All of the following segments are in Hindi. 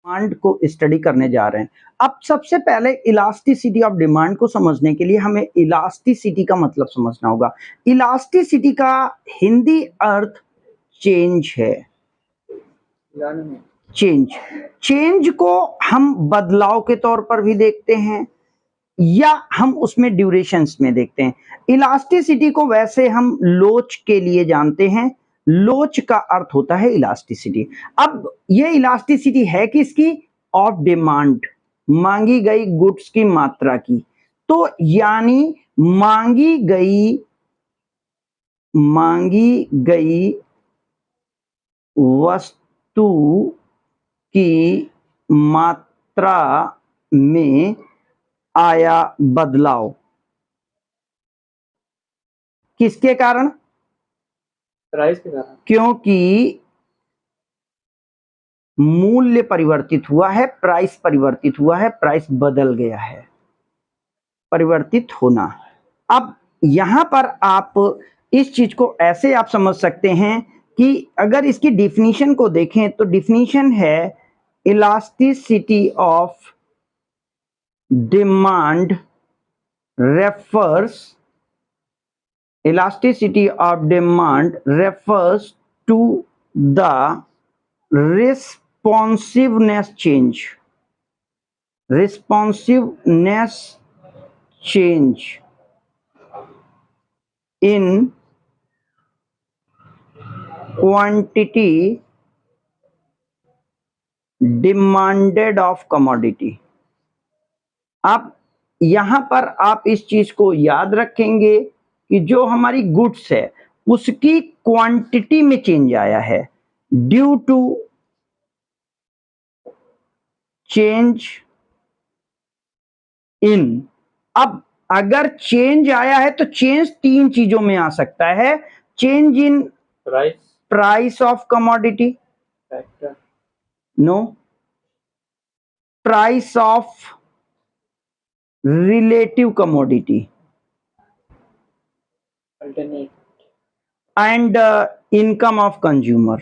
डिमांड को स्टडी करने जा रहे हैं। अब सबसे पहले इलास्टिसिटी ऑफ डिमांड को समझने के लिए हमें इलास्टिसिटी का मतलब समझना होगा। इलास्टिसिटी का हिंदी अर्थ चेंज है। चेंज को हम बदलाव के तौर पर भी देखते हैं या हम उसमें ड्यूरेशंस में देखते हैं। इलास्टिसिटी को वैसे हम लोच के लिए जानते हैं। लोच का अर्थ होता है इलास्टिसिटी। अब ये इलास्टिसिटी है किसकी? ऑफ डिमांड, मांगी गई गुड्स की मात्रा की। तो यानी मांगी गई वस्तु की मात्रा में आया बदलाव किसके कारण? प्राइस के कारण। क्योंकि मूल्य परिवर्तित हुआ है, प्राइस परिवर्तित हुआ है, प्राइस बदल गया है, परिवर्तित होना। अब यहां पर आप इस चीज को ऐसे आप समझ सकते हैं कि अगर इसकी डिफिनीशन को देखें तो डिफिनीशन है elasticity of demand refers to the responsiveness change in quantity demanded of commodity। आप यहां पर आप इस चीज को याद रखेंगे कि जो हमारी गुड्स है उसकी क्वांटिटी में चेंज आया है ड्यू टू चेंज इन। अब अगर चेंज आया है तो चेंज तीन चीजों में आ सकता है। Change in price of commodity, no, price of relative commodity and income of consumer।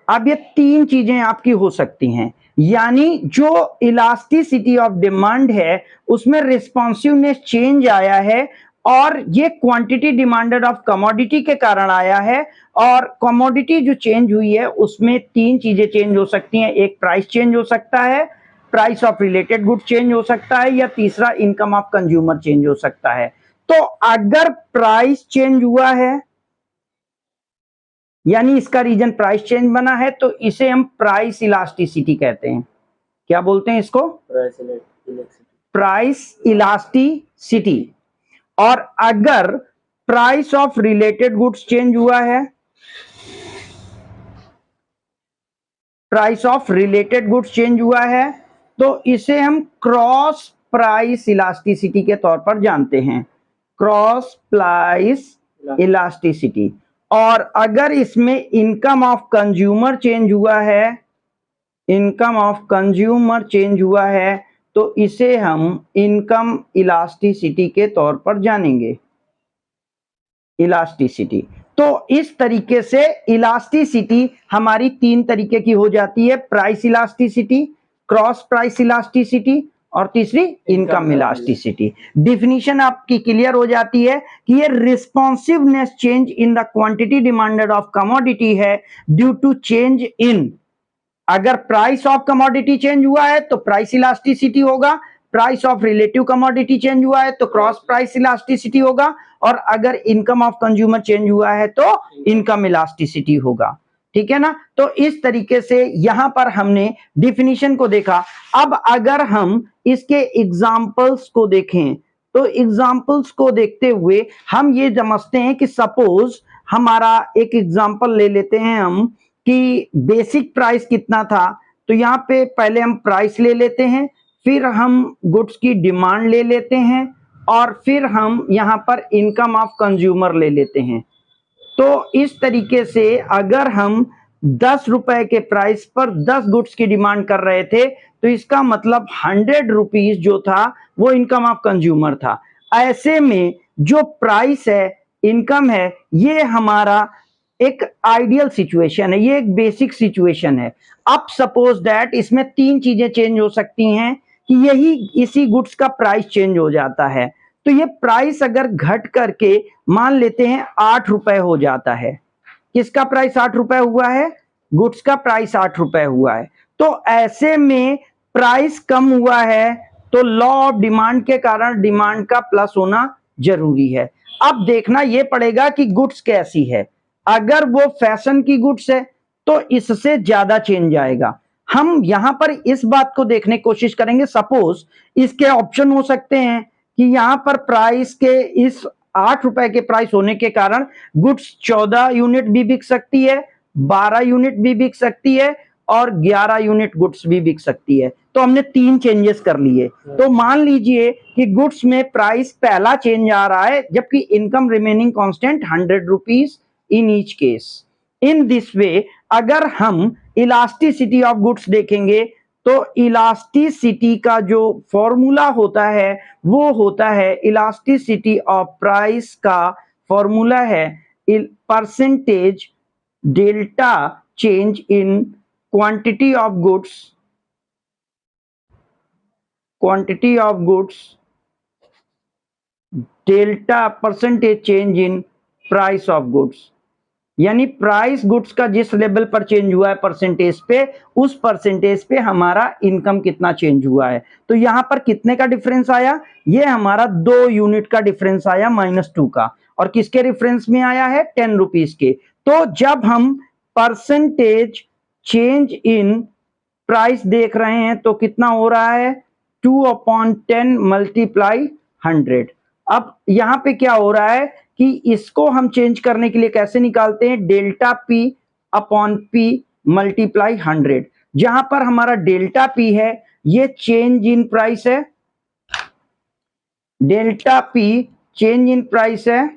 अब ये तीन चीजें आपकी हो सकती हैं। यानी जो इलास्टिसिटी ऑफ डिमांड है उसमें रिस्पॉन्सिवनेस चेंज आया है और ये क्वांटिटी डिमांडेड ऑफ कमोडिटी के कारण आया है। और कमोडिटी जो चेंज हुई है उसमें तीन चीजें चेंज हो सकती हैं। एक प्राइस चेंज हो सकता है, price of related good change हो सकता है, या तीसरा इनकम ऑफ कंज्यूमर चेंज हो सकता है। तो अगर प्राइस चेंज हुआ है यानी इसका रीजन प्राइस चेंज बना है तो इसे हम प्राइस इलास्टिसिटी कहते हैं। क्या बोलते हैं इसको? Price elasticity. और अगर price of related goods change हुआ है, price of related goods change हुआ है तो इसे हम क्रॉस प्राइस इलास्टिसिटी के तौर पर जानते हैं, क्रॉस प्राइस इलास्टिसिटी। और अगर इसमें इनकम ऑफ कंज्यूमर चेंज हुआ है, इनकम ऑफ कंज्यूमर चेंज हुआ है तो इसे हम इनकम इलास्टिसिटी के तौर पर जानेंगे, इलास्टिसिटी। तो इस तरीके से इलास्टिसिटी हमारी तीन तरीके की हो जाती है, price elasticity, cross price elasticity और तीसरी इनकम इलास्टिसिटी। डिफिनीशन आपकी क्लियर हो जाती है कि ये responsiveness change in the quantity demanded of commodity है ड्यू टू चेंज इन। अगर प्राइस ऑफ कमोडिटी चेंज हुआ है तो प्राइस इलास्टिसिटी होगा, price of relative commodity change हुआ है तो क्रॉस प्राइस इलास्टिसिटी होगा, और अगर इनकम ऑफ कंज्यूमर चेंज हुआ है तो इनकम इलास्टिसिटी होगा। ठीक है ना? तो इस तरीके से यहां पर हमने डिफिनीशन को देखा। अब अगर हम इसके एग्जाम्पल्स को देखें तो एग्जाम्पल्स को देखते हुए हम ये समझते हैं कि सपोज हमारा एक एग्जाम्पल ले लेते हैं हम कि बेसिक प्राइस कितना था। तो यहाँ पे पहले हम प्राइस ले लेते हैं, फिर हम गुड्स की डिमांड ले लेते हैं और फिर हम यहाँ पर इनकम ऑफ कंज्यूमर ले लेते हैं। तो इस तरीके से अगर हम 10 रुपए के प्राइस पर 10 गुड्स की डिमांड कर रहे थे तो इसका मतलब 100 रुपीज जो था वो इनकम ऑफ कंज्यूमर था। ऐसे में जो प्राइस है, इनकम है, ये हमारा एक आइडियल सिचुएशन है, ये एक बेसिक सिचुएशन है। अब सपोज दैट इसमें तीन चीजें चेंज हो सकती हैं कि यही इसी गुड्स का प्राइस चेंज हो जाता है। तो ये प्राइस अगर घट करके मान लेते हैं 8 रुपए हो जाता है, किसका प्राइस 8 रुपए हुआ है? गुड्स का प्राइस 8 रुपए हुआ है। तो ऐसे में प्राइस कम हुआ है तो लॉ ऑफ डिमांड के कारण डिमांड का प्लस होना जरूरी है। अब देखना यह पड़ेगा कि गुड्स कैसी है। अगर वो फैशन की गुड्स है तो इससे ज्यादा चेंज आएगा। हम यहां पर इस बात को देखने की कोशिश करेंगे, सपोज इसके ऑप्शन हो सकते हैं कि यहां पर प्राइस के इस 8 रुपए के प्राइस होने के कारण गुड्स 14 यूनिट भी बिक सकती है, 12 यूनिट भी बिक सकती है और 11 यूनिट गुड्स भी बिक सकती है। तो हमने तीन चेंजेस कर लिए। तो मान लीजिए कि गुड्स में प्राइस पहला चेंज आ रहा है जबकि income remaining constant 100 rupees in each case. In this वे अगर हम इलास्टिसिटी ऑफ गुड्स देखेंगे तो इलास्टिसिटी का जो फॉर्मूला होता है वो होता है, इलास्टिसिटी ऑफ प्राइस का फॉर्मूला है percentage delta change in quantity of goods delta percentage change in price of goods. यानी प्राइस गुड्स का जिस लेवल पर चेंज हुआ है परसेंटेज पे, उस परसेंटेज पे हमारा इनकम कितना चेंज हुआ है। तो यहां पर कितने का डिफरेंस आया? ये हमारा 2 यूनिट का डिफरेंस आया, -2 का। और किसके रेफरेंस में आया है? 10 रुपीज के। तो जब हम परसेंटेज चेंज इन प्राइस देख रहे हैं तो कितना हो रहा है? 2/10 मल्टीप्लाई 100। अब यहां पे क्या हो रहा है कि इसको हम चेंज करने के लिए कैसे निकालते हैं? Delta P upon P multiply 100। जहां पर हमारा डेल्टा पी है ये चेंज इन प्राइस है, delta P change in price है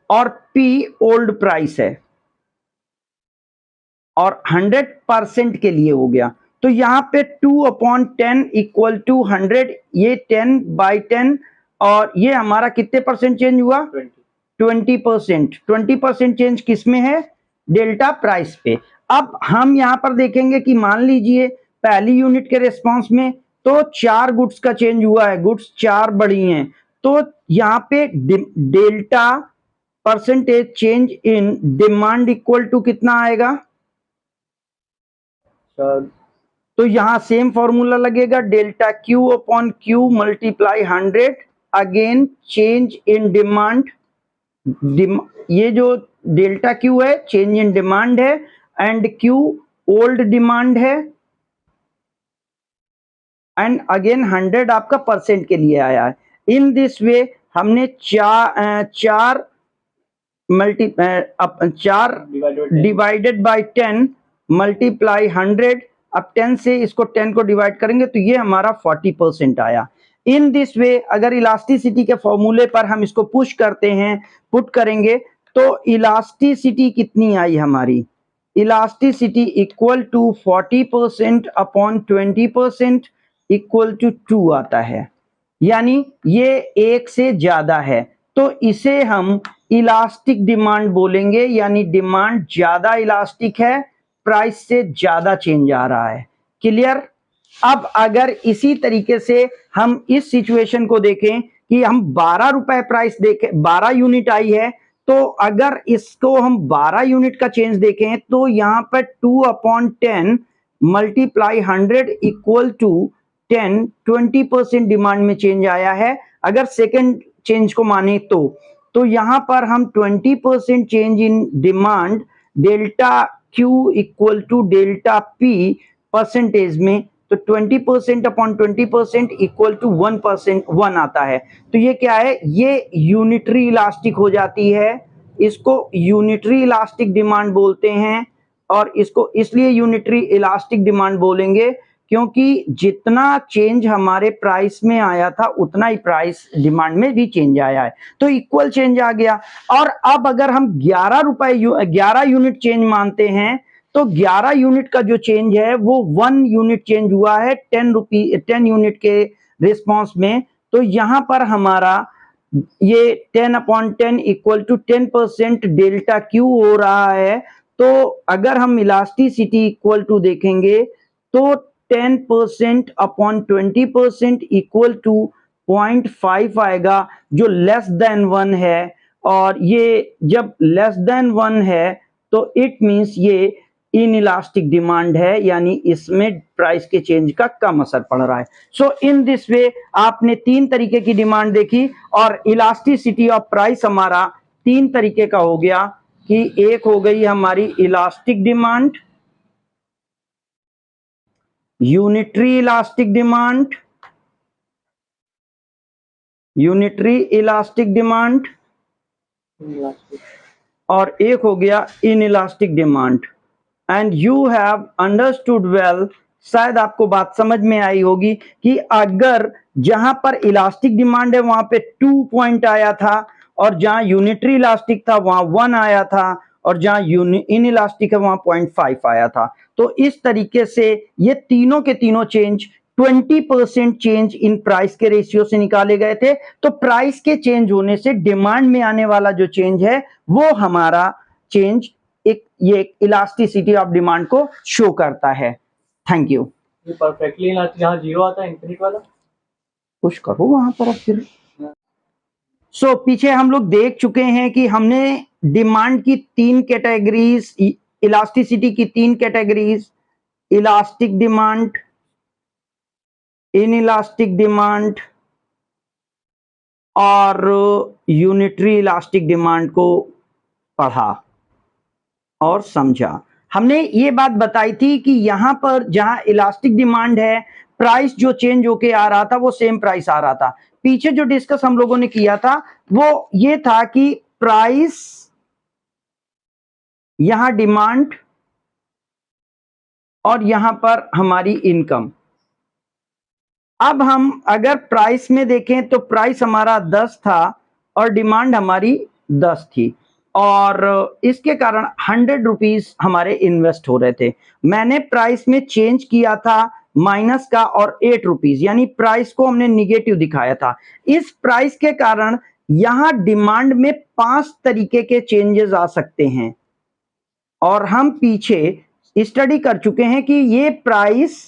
और पी ओल्ड प्राइस है और 100% के लिए हो गया। तो यहां पे 2/10 इक्वल टू 100, ये 10/10 और ये हमारा कितने परसेंट चेंज हुआ? 20%। 20% चेंज किसमें है? डेल्टा प्राइस पे। अब हम यहां पर देखेंगे कि मान लीजिए पहली यूनिट के रेस्पॉन्स में तो 4 गुड्स का चेंज हुआ है, गुड्स 4 बढ़ी हैं। तो यहां पे delta percentage change in demand equal to कितना आएगा? तो यहां सेम फॉर्मूला लगेगा, delta Q upon Q multiply 100। Again change in demand, ये जो डेल्टा क्यू है चेंज इन डिमांड है एंड क्यू ओल्ड डिमांड है एंड अगेन 100 आपका परसेंट के लिए आया है। इन दिस वे हमने चार डिवाइडेड बाय 10 मल्टीप्लाई 100। अब 10 से इसको 10 को डिवाइड करेंगे तो ये हमारा 40% आया। इन दिस वे अगर इलास्टिसिटी के फॉर्मूले पर हम इसको पुश करते हैं, पुट करेंगे तो इलास्टिसिटी कितनी आई हमारी? Elasticity equal to 40% upon 20% equal to 2 आता है। यानी ये 1 से ज्यादा है तो इसे हम इलास्टिक डिमांड बोलेंगे, यानी डिमांड ज्यादा इलास्टिक है, प्राइस से ज्यादा चेंज आ रहा है। क्लियर? अब अगर इसी तरीके से हम इस सिचुएशन को देखें कि हम 12 रुपए प्राइस देखें, 12 यूनिट आई है, तो अगर इसको हम 12 यूनिट का चेंज देखें तो यहां पर 2/10 मल्टीप्लाई 100 इक्वल टू 10, 20% डिमांड में चेंज आया है। अगर सेकेंड चेंज को माने तो यहां पर हम 20% change in demand, delta Q equal to delta P percentage में, तो 20% अपॉन 20% इक्वल टू 1%, 1 आता है। तो ये क्या है? ये यूनिटरी इलास्टिक हो जाती है, इसको यूनिटरी इलास्टिक डिमांड बोलते हैं। और इसको इसलिए यूनिटरी इलास्टिक डिमांड बोलेंगे क्योंकि जितना चेंज हमारे प्राइस में आया था उतना ही प्राइस डिमांड में भी चेंज आया है, तो इक्वल चेंज आ गया। और अब अगर हम 11 यूनिट चेंज मानते हैं तो 11 यूनिट का जो चेंज है वो 1 यूनिट चेंज हुआ है 10 यूनिट के रिस्पॉन्स में। तो यहां पर हमारा ये 10/10 इक्वल टू 10% डेल्टा क्यू हो रहा है। तो अगर हम इलास्टिसिटी इक्वल टू देखेंगे तो 10% अपॉन 20% इक्वल टू 0.5 आएगा, जो लेस देन 1 है। और ये जब लेस देन 1 है तो इट मीन्स ये इन इलास्टिक डिमांड है, यानी इसमें प्राइस के चेंज का कम असर पड़ रहा है। सो इन दिस वे आपने तीन तरीके की डिमांड देखी और इलास्टिसिटी ऑफ प्राइस हमारा तीन तरीके का हो गया कि एक हो गई हमारी elastic demand, unitary elastic demand, unitary elastic demand, और एक हो गया in elastic demand. And you have understood well, शायद आपको बात समझ में आई होगी कि अगर जहां पर इलास्टिक डिमांड है वहां पे 2 पॉइंट आया था, और जहां यूनिटरी इलास्टिक था वहां 1 आया था, और जहां इन इलास्टिक है वहां 0.5 आया था। तो इस तरीके से ये तीनों के तीनों चेंज 20% चेंज इन प्राइस के रेशियो से निकाले गए थे। तो प्राइस के चेंज होने से डिमांड में आने वाला जो चेंज है वो हमारा चेंज ये इलास्टिसिटी ऑफ डिमांड को शो करता है। Thank you. ये परफेक्टली यहाँ जीरो आता है इंफिनिट वाला, पुश करो वहां पर फिर। सो पीछे हम लोग देख चुके हैं कि हमने डिमांड की तीन कैटेगरीज, इलास्टिसिटी की तीन categories, elastic demand, in elastic demand और यूनिटरी इलास्टिक डिमांड को पढ़ा और समझा। हमने ये बात बताई थी कि यहां पर जहां इलास्टिक डिमांड है, प्राइस जो चेंज होके आ रहा था वो सेम प्राइस आ रहा था। पीछे जो डिस्कस हम लोगों ने किया था वो ये था कि प्राइस यहां डिमांड और यहां पर हमारी इनकम। अब हम अगर प्राइस में देखें तो प्राइस हमारा 10 था और डिमांड हमारी 10 थी, और इसके कारण 100 रुपीज हमारे इन्वेस्ट हो रहे थे। मैंने प्राइस में चेंज किया था माइनस का और 8 रुपीज, यानी प्राइस को हमने निगेटिव दिखाया था। इस प्राइस के कारण यहां डिमांड में 5 तरीके के चेंजेस आ सकते हैं, और हम पीछे स्टडी कर चुके हैं कि ये प्राइस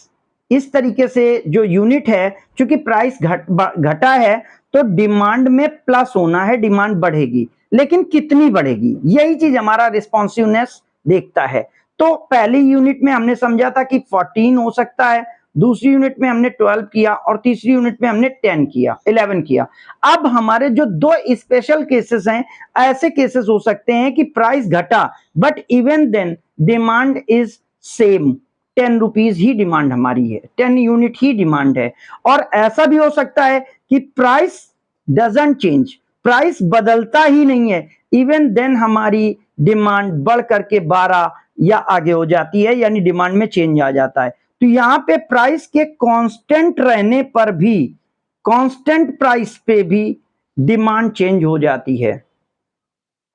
इस तरीके से जो यूनिट है, चूंकि प्राइस घटा है तो डिमांड में प्लस होना है, डिमांड बढ़ेगी, लेकिन कितनी बढ़ेगी यही चीज हमारा रिस्पॉन्सिवनेस देखता है। तो पहली यूनिट में हमने समझा था कि 14 हो सकता है, दूसरी यूनिट में हमने 12 किया, और तीसरी यूनिट में हमने 11 किया। अब हमारे जो दो स्पेशल केसेस हैं, ऐसे केसेस हो सकते हैं कि प्राइस घटा but even then demand is same, 10 rupees ही डिमांड हमारी है, 10 यूनिट ही डिमांड है। और ऐसा भी हो सकता है कि प्राइस डजंट चेंज, प्राइस बदलता ही नहीं है, इवन देन हमारी डिमांड बढ़ करके 12 या आगे हो जाती है, यानी डिमांड में चेंज आ जाता है। तो यहां पे प्राइस के कांस्टेंट रहने पर भी, कांस्टेंट प्राइस पे भी डिमांड चेंज हो जाती है।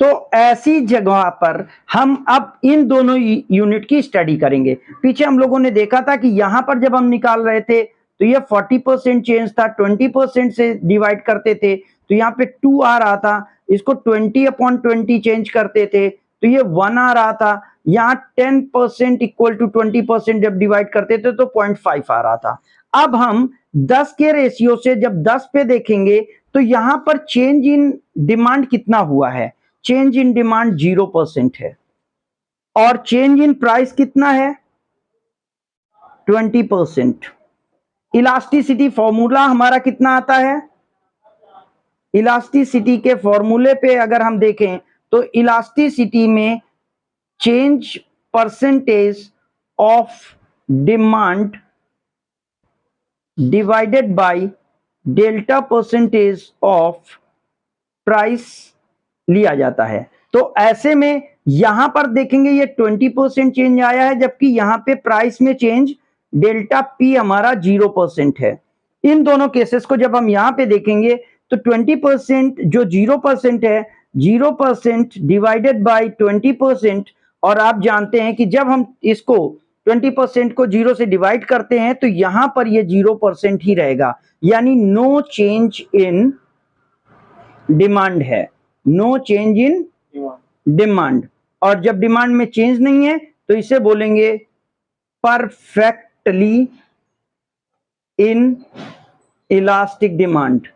तो ऐसी जगह पर हम अब इन दोनों यूनिट की स्टडी करेंगे। पीछे हम लोगों ने देखा था कि यहां पर जब हम निकाल रहे थे तो ये 40% चेंज था, 20% से डिवाइड करते थे तो यहाँ पे 2 आ रहा था, इसको 20/20 चेंज करते थे तो ये 1 आ रहा था। यहाँ 10% इक्वल टू 20% जब डिवाइड करते थे तो 0.5 आ रहा था। अब हम 10 के रेशियो से जब 10 पे देखेंगे तो यहां पर चेंज इन डिमांड कितना हुआ है, चेंज इन डिमांड 0% है, और चेंज इन प्राइस कितना है 20%। इलास्टिसिटी फॉर्मूला हमारा कितना आता है, इलास्टिसिटी के फॉर्मूले पे अगर हम देखें तो इलास्टिसिटी में change percentage of demand divided by delta percentage of price लिया जाता है। तो ऐसे में यहां पर देखेंगे ये 20% चेंज आया है, जबकि यहां पे प्राइस में चेंज डेल्टा पी हमारा 0% है। इन दोनों केसेस को जब हम यहां पे देखेंगे तो 20% जो 0% है, 0% डिवाइडेड बाय 20%, और आप जानते हैं कि जब हम इसको 20% को 0 से डिवाइड करते हैं तो यहां पर ये 0% ही रहेगा, यानी नो चेंज इन डिमांड है, no change in demand. Demand. और जब डिमांड में चेंज नहीं है तो इसे बोलेंगे परफेक्टली इन इलास्टिक डिमांड,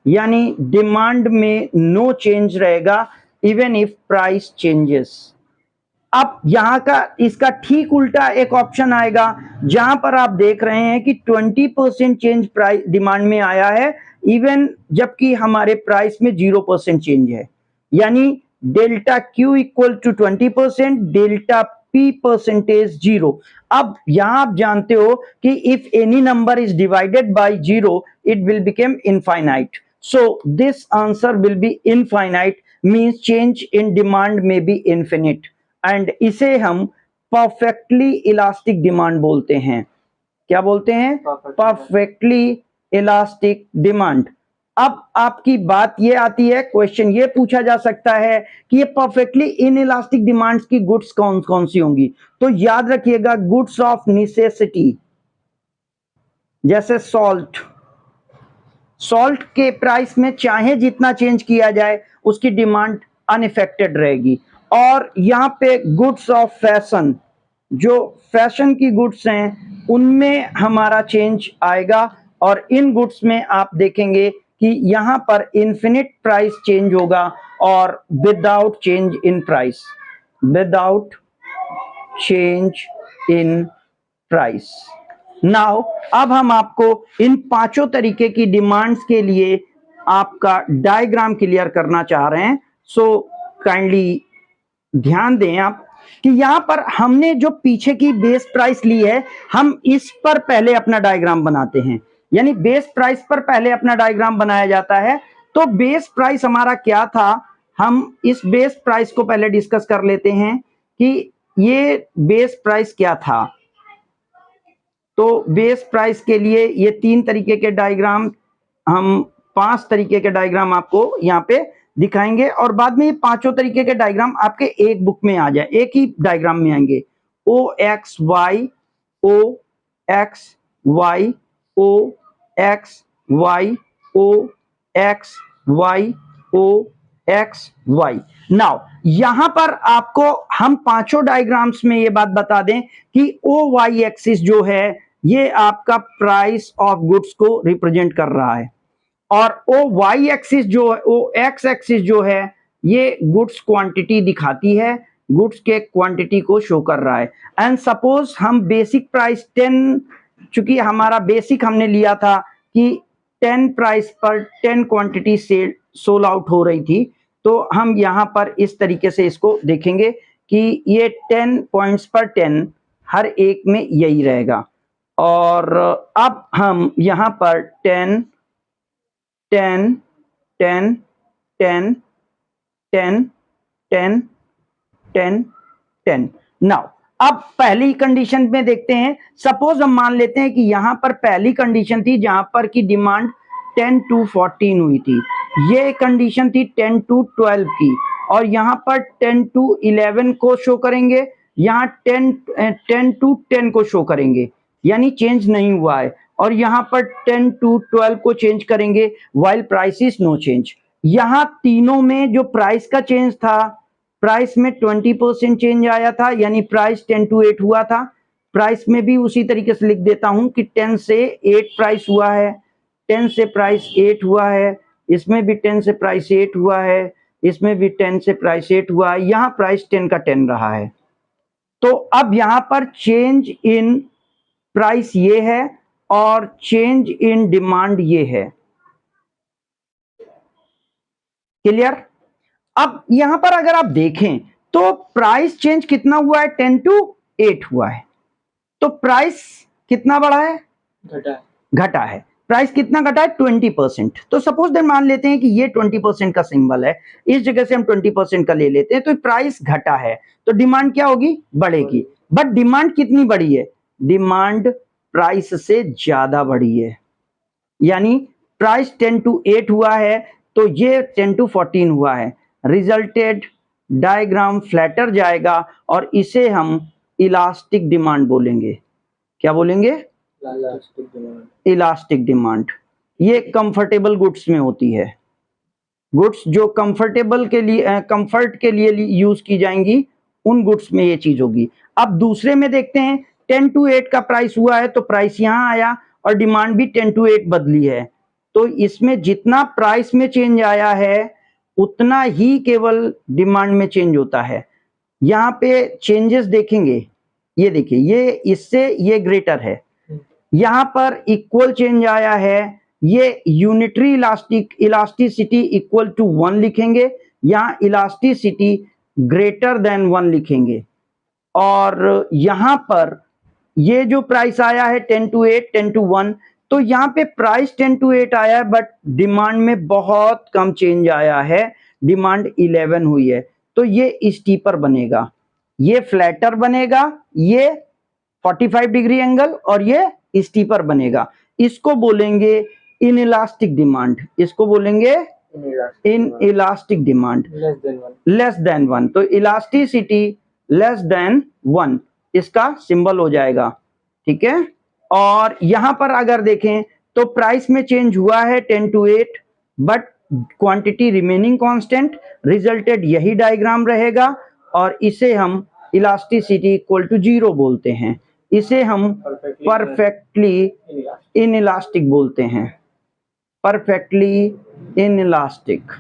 यानी डिमांड में नो चेंज रहेगा इवन इफ प्राइस चेंजेस। अब यहां का इसका ठीक उल्टा एक ऑप्शन आएगा जहां पर आप देख रहे हैं कि 20% चेंज प्राइस डिमांड में आया है इवन जबकि हमारे प्राइस में 0% चेंज है, यानी delta Q equal to 20%, delta P percentage 0। अब यहां आप जानते हो कि if any number is divided by 0 it will become infinite, so this answer will be infinite, means change in demand में बी इन्फिनिट, एंड इसे हम परफेक्टली इलास्टिक डिमांड बोलते हैं। क्या बोलते हैं? Perfectly elastic demand. अब आपकी बात ये आती है, क्वेश्चन ये पूछा जा सकता है कि ये परफेक्टली इन इलास्टिक डिमांड्स की गुड्स कौन कौन सी होंगी? तो याद रखिएगा, गुड्स ऑफ नेसेसिटी जैसे सॉल्ट, सॉल्ट के प्राइस में चाहे जितना चेंज किया जाए उसकी डिमांड अनइफेक्टेड रहेगी। और यहाँ पे गुड्स ऑफ फैशन, जो फैशन की गुड्स हैं उनमें हमारा चेंज आएगा, और इन गुड्स में आप देखेंगे कि यहाँ पर इन्फिनिट प्राइस चेंज होगा और without change in price, without change in price. Now अब हम आपको इन पांचों तरीके की डिमांड्स के लिए आपका डायग्राम क्लियर करना चाह रहे हैं। सो काइंडली ध्यान दें आप कि यहां पर हमने जो पीछे की बेस प्राइस ली है, हम इस पर पहले अपना डायग्राम बनाते हैं, यानी बेस प्राइस पर पहले अपना डायग्राम बनाया जाता है। तो बेस प्राइस हमारा क्या था, हम इस बेस प्राइस को पहले डिस्कस कर लेते हैं कि ये बेस प्राइस क्या था। तो बेस प्राइस के लिए ये 3 तरीके के डायग्राम, हम 5 तरीके के डायग्राम आपको यहाँ पे दिखाएंगे, और बाद में ये पांचों तरीके के डायग्राम आपके एक बुक में आ जाए, एक ही डायग्राम में आएंगे। ओ एक्स वाई, ओ एक्स वाई, ओ एक्स वाई, ओ एक्स वाई, ओ एक्स वाई। नाउ यहां पर आपको हम पांचों डायग्राम्स में ये बात बता दें कि ओ वाई एक्सिस जो है ये आपका प्राइस ऑफ गुड्स को रिप्रेजेंट कर रहा है, और ओ वाई एक्सिस जो है, ओ एक्स एक्सिस जो है ये गुड्स क्वांटिटी दिखाती है, गुड्स के क्वांटिटी को शो कर रहा है। एंड सपोज हम बेसिक प्राइस 10, चूंकि हमारा बेसिक हमने लिया था कि 10 प्राइस पर 10 क्वांटिटी सेल सोल आउट हो रही थी, तो हम यहां पर इस तरीके से इसको देखेंगे कि ये 10 पॉइंट्स पर 10 हर एक में यही रहेगा। और अब हम यहां पर 10 10 10 10 10 10 10 10। नाउ अब पहली कंडीशन में देखते हैं। सपोज हम मान लेते हैं कि यहां पर पहली कंडीशन थी जहां पर की डिमांड 10 to 14 हुई थी, ये कंडीशन थी 10 to 12 की, और यहां पर 10 to 11 को शो करेंगे, यहां 10 to 10 को शो करेंगे, यानी चेंज नहीं हुआ है, और यहां पर 10 to 12 को चेंज करेंगे while price is no change. यहां तीनों में जो प्राइस का चेंज था, प्राइस में 20% चेंज आया था, यानी प्राइस 10 to 8 हुआ था। प्राइस में भी उसी तरीके से लिख देता हूं कि 10 से 8 प्राइस हुआ है, 10 से प्राइस 8 हुआ है, इसमें भी 10 से प्राइस 8 हुआ है, इसमें भी 10 से प्राइस 8 हुआ है, यहां प्राइस 10 का 10 रहा है। तो अब यहां पर चेंज इन प्राइस ये है और चेंज इन डिमांड ये है। क्लियर? अब यहां पर अगर आप देखें तो प्राइस चेंज कितना हुआ है, 10 to 8 हुआ है, तो प्राइस कितना बढ़ा है, घटा है, घटा है। प्राइस कितना घटा है, 20%। तो सपोज देन मान लेते हैं कि ये 20% का सिंबल है, इस जगह से हम 20% का ले लेते हैं, तो प्राइस घटा है, तो डिमांड क्या होगी, बढ़ेगी। बट डिमांड कितनी बढ़ी है, डिमांड प्राइस से ज्यादा बढ़ी है, यानी प्राइस 10 to 8 हुआ है तो ये 10 to 14 हुआ है। रिजल्टेड डायग्राम फ्लैटर जाएगा और इसे हम इलास्टिक डिमांड बोलेंगे। क्या बोलेंगे, इलास्टिक डिमांड। Elastic demand. ये कंफर्टेबल गुड्स में होती है, गुड्स जो कंफर्ट के लिए यूज की जाएंगी, उन गुड्स में ये चीज होगी। अब दूसरे में देखते हैं 10 to 8 का प्राइस हुआ है तो प्राइस यहां आया और डिमांड भी 10 to 8 बदली है, तो इसमें जितना प्राइस में चेंज आया है उतना ही केवल डिमांड में चेंज होता है। यहाँ पे चेंजेस देखेंगे, ये देखिए, ये इससे ये ग्रेटर है, यहाँ पर इक्वल चेंज आया है, ये यूनिटरी इलास्टिसिटी इक्वल टू 1 लिखेंगे, यहाँ इलास्टिसिटी ग्रेटर देन 1 लिखेंगे। और यहाँ पर ये जो प्राइस आया है 10 to 8, 10 to 1, तो यहाँ पे प्राइस 10 to 8 आया है बट डिमांड में बहुत कम चेंज आया है, डिमांड 11 हुई है, तो ये स्टीपर बनेगा, ये फ्लैटर बनेगा, ये 45 डिग्री एंगल और ये स्टीपर बनेगा। इसको बोलेंगे इनइलास्टिक डिमांड, इसको बोलेंगे इनइलास्टिक डिमांड, लेस देन 1, तो इलास्टिसिटी लेस देन 1 इसका सिंबल हो जाएगा, ठीक है। और यहां पर अगर देखें तो प्राइस में चेंज हुआ है 10 to 8 but quantity remaining constant, resulted यही डायग्राम रहेगा और इसे हम इलास्टिसिटी इक्वल टू 0 बोलते हैं, इसे हम परफेक्टली इनइलास्टिक बोलते हैं, परफेक्टली इनइलास्टिक।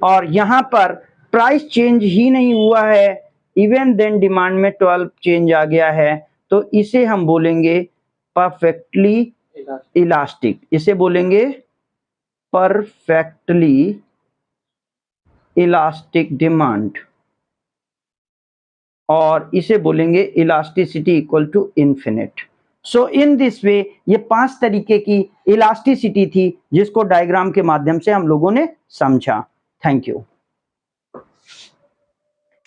और यहां पर प्राइस चेंज ही नहीं हुआ है, इवन देन डिमांड में 12 चेंज आ गया है, तो इसे हम बोलेंगे परफेक्टली इलास्टिक, इसे बोलेंगे परफेक्टली इलास्टिक डिमांड और इसे बोलेंगे elasticity equal to infinite. So in this way ये 5 तरीके की इलास्टिसिटी थी जिसको डायग्राम के माध्यम से हम लोगों ने समझा। Thank you.